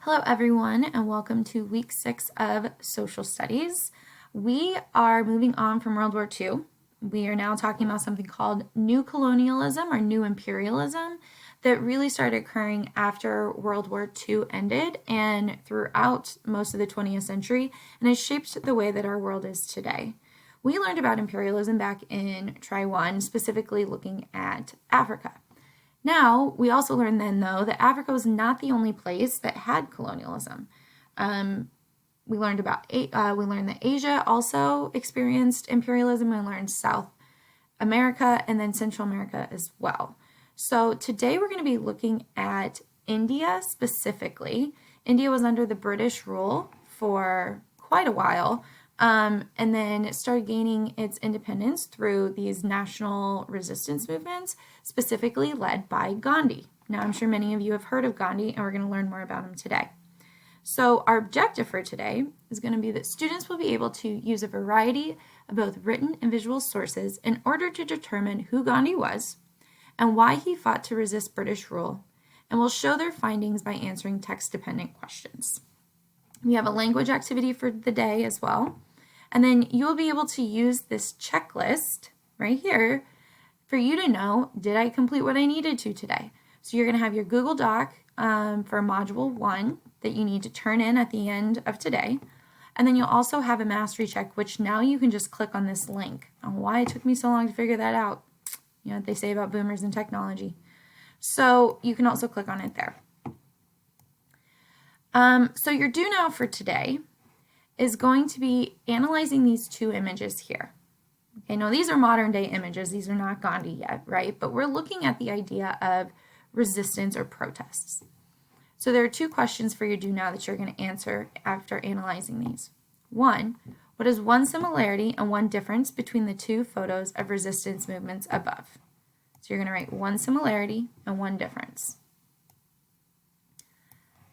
Hello everyone and welcome to week 6 of social studies. We are moving on from World War II. We are now talking about something called new colonialism or new imperialism that really started occurring after World War II ended and throughout most of the 20th century, and has shaped the way that our world is today. We learned about imperialism back in Try 1, specifically looking at Africa. Now, we also learned then, though, that Africa was not the only place that had colonialism. We learned that Asia also experienced imperialism. We learned South America and then Central America as well. So today we're going to be looking at India specifically. India was under the British rule for quite a while. And then it started gaining its independence through these national resistance movements, specifically led by Gandhi. Now, I'm sure many of you have heard of Gandhi, and we're going to learn more about him today. So our objective for today is going to be that students will be able to use a variety of both written and visual sources in order to determine who Gandhi was and why he fought to resist British rule, and will show their findings by answering text-dependent questions. We have a language activity for the day as well. And then you'll be able to use this checklist right here for you to know, did I complete what I needed to today? So you're going to have your Google Doc for Module 1 that you need to turn in at the end of today. And then you'll also have a mastery check, which now you can just click on this link. And why it took me so long to figure that out. You know what they say about boomers and technology. So you can also click on it there. So your do now for today is going to be analyzing these two images here. Okay, now these are modern day images. These are not Gandhi yet, right? But we're looking at the idea of resistance or protests. So there are two questions for your do now that you're going to answer after analyzing these. One, what is one similarity and one difference between the two photos of resistance movements above? So you're going to write one similarity and one difference.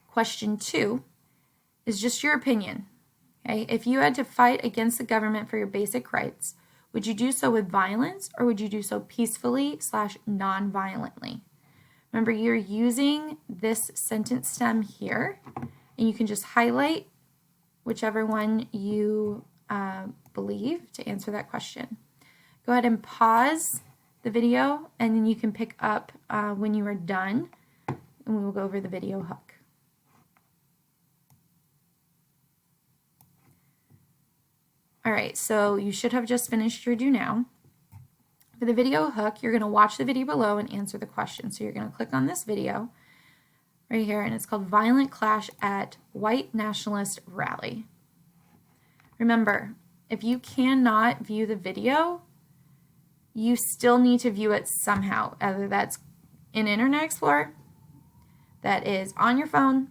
Question 2 is just your opinion. Okay? If you had to fight against the government for your basic rights, would you do so with violence or would you do so peacefully / non-violently? Remember, you're using this sentence stem here, and you can just highlight whichever one you believe to answer that question. Go ahead and pause the video, and then you can pick up when you are done, and we will go over the video hook. All right, so you should have just finished your do now. For the video hook, you're going to watch the video below and answer the question. So you're going to click on this video right here, and it's called Violent Clash at White Nationalist Rally. Remember, if you cannot view the video, you still need to view it somehow, either that's in Internet Explorer, that is on your phone,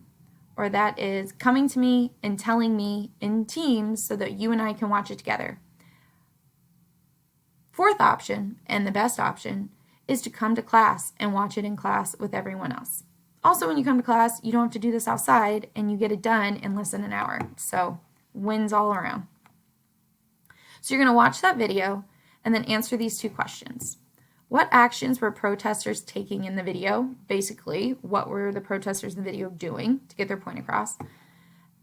or that is coming to me and telling me in Teams so that you and I can watch it together. Fourth option, and the best option, is to come to class and watch it in class with everyone else. Also, when you come to class, you don't have to do this outside, and you get it done in less than an hour. So, wins all around. So you're going to watch that video and then answer these two questions. What actions were protesters taking in the video? Basically, what were the protesters in the video doing to get their point across?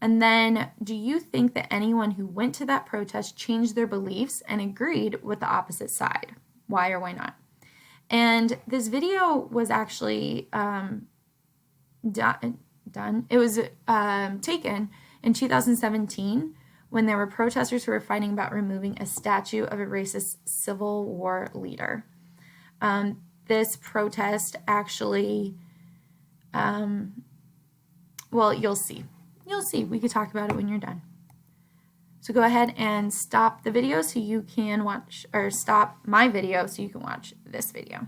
And then, do you think that anyone who went to that protest changed their beliefs and agreed with the opposite side? Why or why not? And this video was actually done. It was taken in 2017 when there were protesters who were fighting about removing a statue of a racist Civil War leader. This protest actually, well, you'll see. You'll see. We could talk about it when you're done. So go ahead and stop the video so you can watch, or stop my video so you can watch this video.